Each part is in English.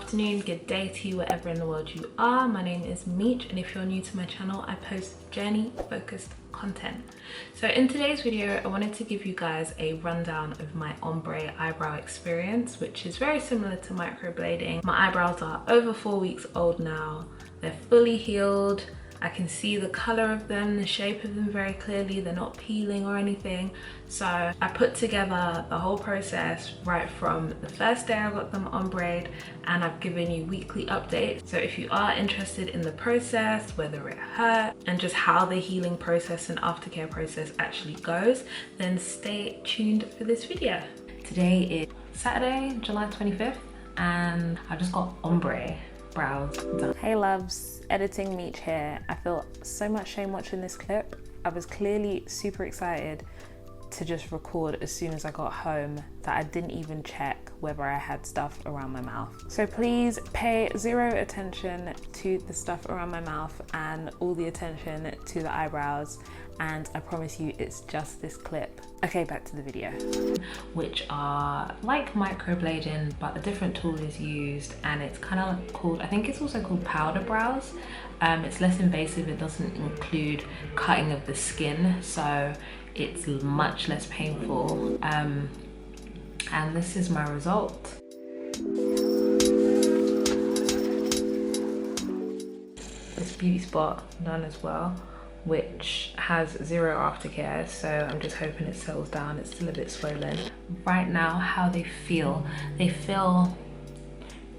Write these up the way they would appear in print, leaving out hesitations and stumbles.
afternoon, good day to you wherever in the world you are. My name is Meech, and if you're new to my channel, I post journey focused content. So in today's video, I wanted to give you guys a rundown of my ombre eyebrow experience, which is very similar to microblading. My eyebrows are over 4 weeks old now. They're fully healed. I can see the color of them, the shape of them very clearly. They're not peeling or anything. So I put together the whole process right from the first day I got them ombre, and I've given you weekly updates. So if you are interested in the process, whether it hurt, and just how the healing process and aftercare process actually goes, then stay tuned for this video. Today is Saturday, July 25th, and I just got ombre brows done. Hey loves, editing Meech here. I feel so much shame watching this clip. I was clearly super excited to just record as soon as I got home that I didn't even check whether I had stuff around my mouth. So please pay zero attention to the stuff around my mouth and all the attention to the eyebrows, and I promise you it's just this clip. Okay, back to the video. Which are like microblading, but a different tool is used, and it's kind of called, I think it's also called powder brows. It's less invasive, it doesn't include cutting of the skin, so it's much less painful. And this is my result. This beauty spot done as well, which has zero aftercare, so I'm just hoping it settles down. It's still a bit swollen. Right now, how they feel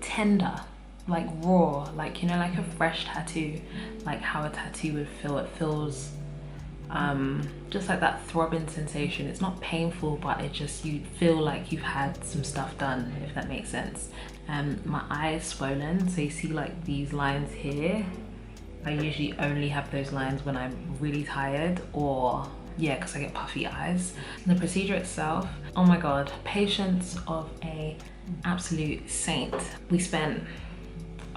tender, like raw, like, you know, like a fresh tattoo, like how a tattoo would feel. It feels just like that throbbing sensation. It's not painful, but it just, you feel like you've had some stuff done, if that makes sense. My eye is swollen, so you see like these lines here. I usually only have those lines when I'm really tired, or yeah, because I get puffy eyes. The procedure itself, oh my god, patience of a absolute saint. We spent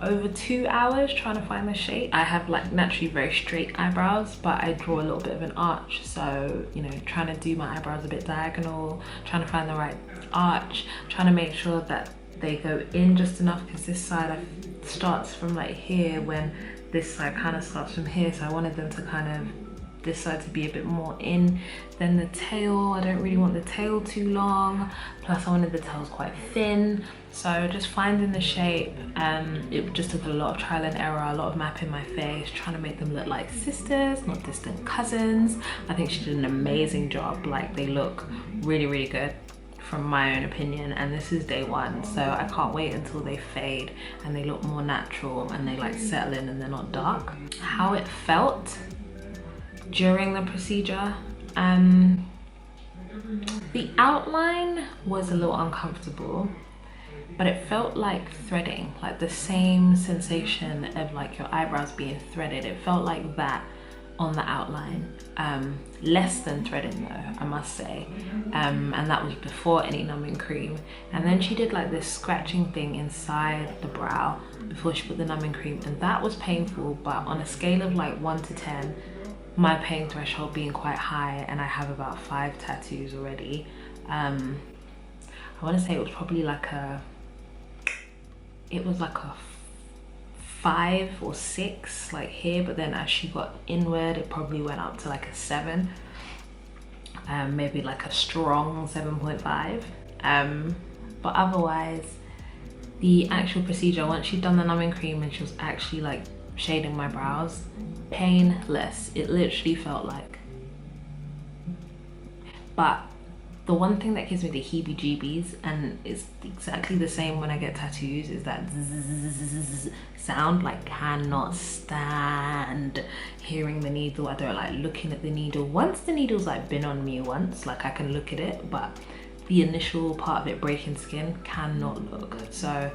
over 2 hours trying to find the shape. I have like naturally very straight eyebrows, but I draw a little bit of an arch, so you know, trying to do my eyebrows a bit diagonal, trying to find the right arch, trying to make sure that they go in just enough, because this side starts from like here, when this side kind of starts from here, so I wanted them to kind of, this side to be a bit more in. Then the tail, I don't really want the tail too long, plus I wanted the tails quite thin. So just finding the shape, it just took a lot of trial and error, a lot of mapping my face, trying to make them look like sisters, not distant cousins. I think she did an amazing job. Like, they look really, really good from my own opinion, and this is day one, so I can't wait until they fade and they look more natural and they like settle in and they're not dark. How it felt during the procedure, the outline was a little uncomfortable, but it felt like threading, like the same sensation of like your eyebrows being threaded. It felt like that on the outline, less than threading though, I must say, and that was before any numbing cream. And then she did like this scratching thing inside the brow before she put the numbing cream, and that was painful, but on a scale of like 1 to 10, my pain threshold being quite high, and I have about 5 tattoos already, I want to say it was probably like a 5 or 6 like here, but then as she got inward it probably went up to like a 7, maybe like a strong 7.5, but otherwise the actual procedure, once she'd done the numbing cream and she was actually like shading my brows, painless. It literally felt like, but the one thing that gives me the heebie-jeebies, and it's exactly the same when I get tattoos, is that zzz sound. Like, cannot stand hearing the needle. I don't like looking at the needle. Once the needle's like been on me once, like I can look at it, but the initial part of it breaking skin, cannot look. So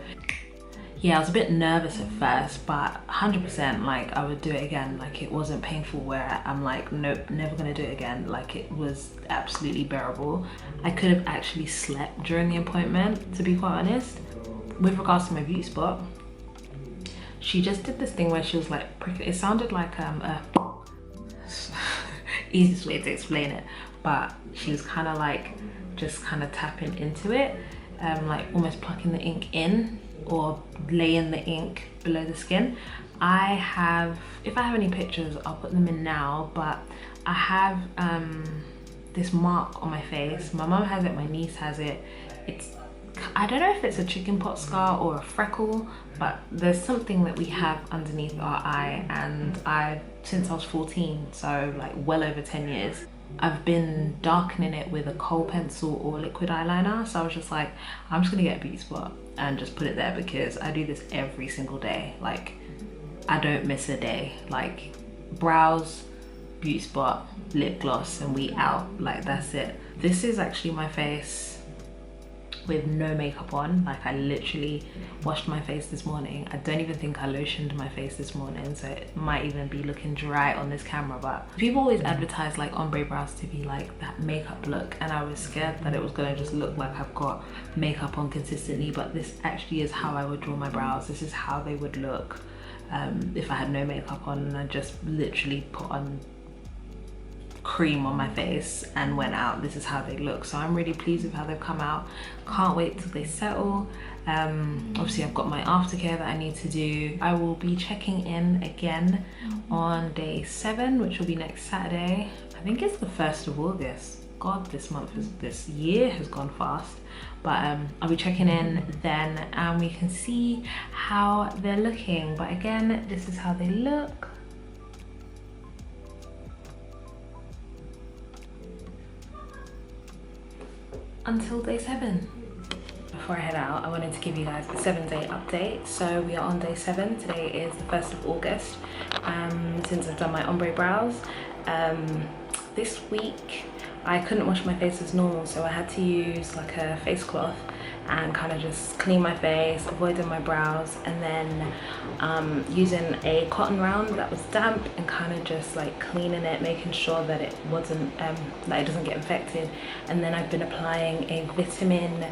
yeah, I was a bit nervous at first, but 100% like I would do it again. Like, it wasn't painful where I'm like, nope, never gonna do it again. Like, it was absolutely bearable. I could have actually slept during the appointment, to be quite honest. With regards to my beauty spot, she just did this thing where she was like, it sounded like easiest way to explain it, but she was kind of like just kind of tapping into it, like almost plucking the ink in. or lay in the ink below the skin. I have, if I have any pictures, I'll put them in now, but I have this mark on my face. My mum has it, my niece has it. I don't know if it's a chicken pot scar or a freckle, but there's something that we have underneath our eye, and since I was 14, so like well over 10 years, I've been darkening it with a kohl pencil or liquid eyeliner. So I was just like, I'm just gonna get a beauty spot and just put it there, because I do this every single day. Like, I don't miss a day. Like, brows, beauty spot, lip gloss, and we out. Like, that's it. This is actually my face with no makeup on. Like, I literally washed my face this morning. I don't even think I lotioned my face this morning, so it might even be looking dry on this camera. But people always advertise like ombre brows to be like that makeup look, and I was scared that it was gonna just look like I've got makeup on consistently, but this actually is how I would draw my brows. This is how they would look if I had no makeup on and I just literally put on cream on my face and went out. This is how they look. So I'm really pleased with how they've come out. Can't wait till they settle. Obviously I've got my aftercare that I need to do. I will be checking in again on day 7, which will be next Saturday. I think it's the 1st of August. God, this year has gone fast. But I'll be checking in then, and we can see how they're looking. But again, this is how they look. Until day 7. Before I head out, I wanted to give you guys a 7-day update. So we are on day 7. Today is the 1st of August. Since I've done my ombre brows, this week I couldn't wash my face as normal, so I had to use like a face cloth and kind of just clean my face, avoiding my brows, and then using a cotton round that was damp and kind of just like cleaning it, making sure that it wasn't that it doesn't get infected. And then I've been applying a vitamin,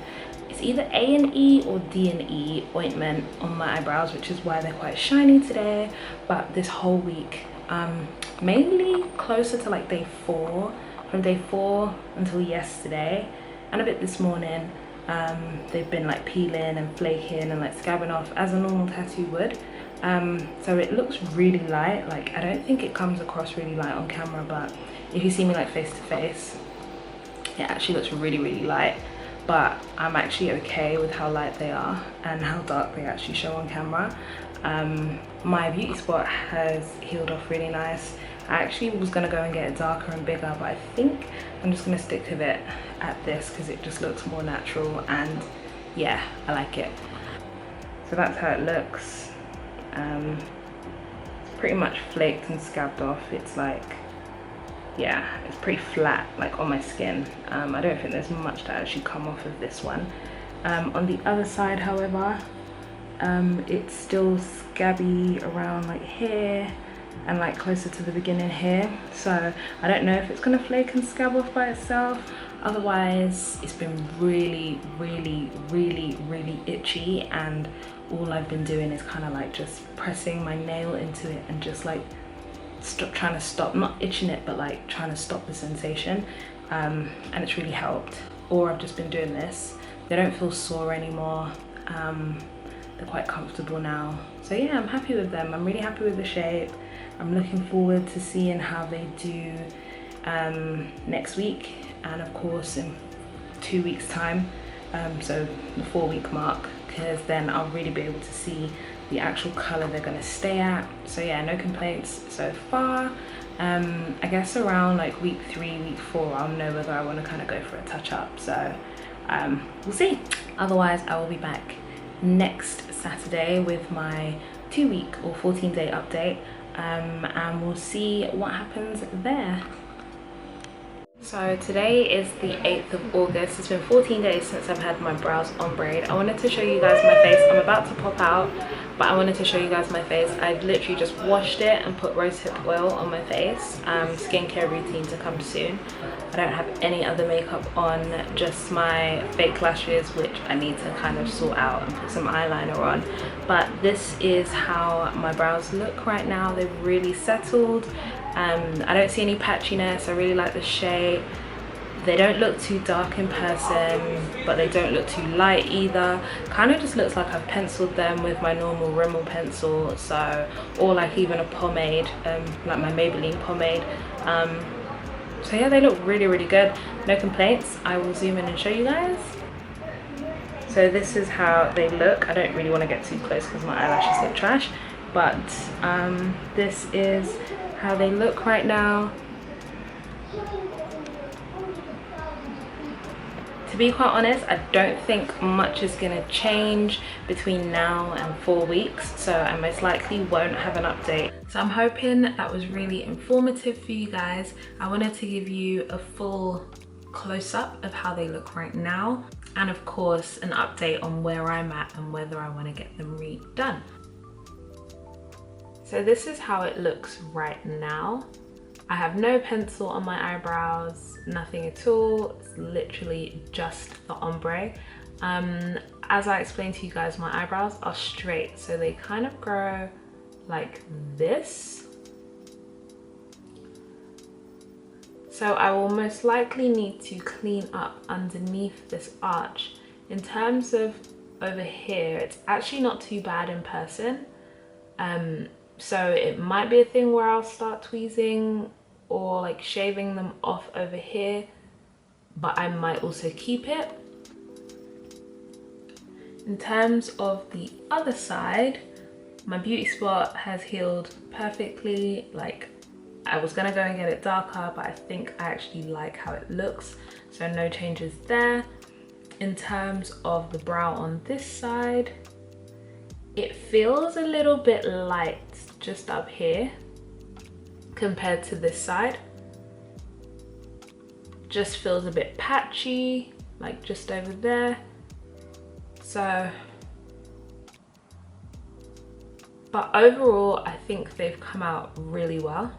it's either A and E or D and E ointment on my eyebrows, which is why they're quite shiny today. But this whole week, mainly closer to like day 4, from day 4 until yesterday and a bit this morning, they've been like peeling and flaking and like scabbing off as a normal tattoo would. So it looks really light. Like, I don't think it comes across really light on camera, but if you see me like face to face, it actually looks really light. But I'm actually okay with how light they are and how dark they actually show on camera. My beauty spot has healed off really nice. I actually was gonna go and get it darker and bigger, but I think I'm just gonna stick to it at this because it just looks more natural, and yeah, I like it. So that's how it looks. It's pretty much flaked and scabbed off. It's like, yeah, it's pretty flat like on my skin. I don't think there's much to actually come off of this one. On the other side, however, it's still scabby around like here and like closer to the beginning here. So I don't know if it's gonna flake and scab off by itself. Otherwise, it's been really itchy, and all I've been doing is kind of like just pressing my nail into it and just like trying to stop, not itching it, but like trying to stop the sensation. And it's really helped. Or I've just been doing this. They don't feel sore anymore. They're quite comfortable now. So yeah, I'm happy with them. I'm really happy with the shape. I'm looking forward to seeing how they do next week, and of course in 2 weeks time, so the 4-week mark, because then I'll really be able to see the actual color they're going to stay at. So yeah, no complaints so far. I guess around like week 3, week 4, I'll know whether I want to kind of go for a touch up. So we'll see. Otherwise, I will be back next Saturday with my 2-week or 14-day update, and we'll see what happens there. So today is the 8th of August. It's been 14 days since I've had my brows ombre. I wanted to show you guys my face. I'm about to pop out, but I wanted to show you guys my face. I've literally just washed it and put rosehip oil on my face. Skincare routine to come soon. I don't have any other makeup on, just my fake lashes, which I need to kind of sort out and put some eyeliner on. But this is how my brows look right now. They've really settled. I don't see any patchiness. I really like the shape. They don't look too dark in person, but they don't look too light either. Kind of just looks like I've penciled them with my normal Rimmel pencil, so, or like even a pomade, like my Maybelline pomade. So yeah, they look really, really good. No complaints. I will zoom in and show you guys. So this is how they look. I don't really want to get too close because my eyelashes look trash, but this is how they look right now. To be quite honest, I don't think much is going to change between now and 4 weeks, so I most likely won't have an update. So I'm hoping that was really informative for you guys. I wanted to give you a full close-up of how they look right now, and of course an update on where I'm at and whether I want to get them redone. So this is how it looks right now. I have no pencil on my eyebrows, nothing at all. It's literally just the ombre. As I explained to you guys, my eyebrows are straight, so they kind of grow like this. So I will most likely need to clean up underneath this arch. In terms of over here, it's actually not too bad in person. So it might be a thing where I'll start tweezing or like shaving them off over here, but I might also keep it. In terms of the other side, my beauty spot has healed perfectly. Like, I was gonna go and get it darker, but I think I actually like how it looks, so no changes there. In terms of the brow on this side, it feels a little bit light just up here compared to this side. Just feels a bit patchy, like just over there. So, but overall, I think they've come out really well.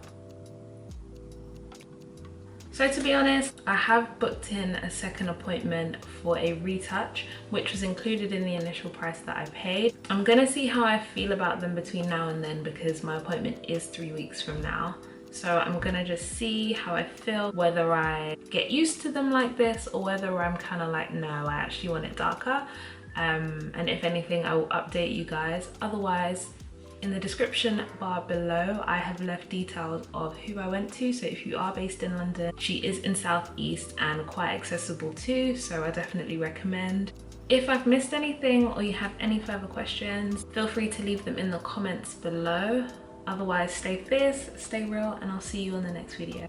So to be honest, I have booked in a second appointment for a retouch, which was included in the initial price that I paid. I'm gonna see how I feel about them between now and then, because my appointment is 3 weeks from now. So I'm gonna just see how I feel, whether I get used to them like this or whether I'm kind of like, no, I actually want it darker. And if anything, I will update you guys. Otherwise, in the description bar below, I have left details of who I went to. So if you are based in London, she is in South East and quite accessible too, so I definitely recommend. If I've missed anything or you have any further questions, feel free to leave them in the comments below. Otherwise, stay fierce, stay real, and I'll see you on the next video.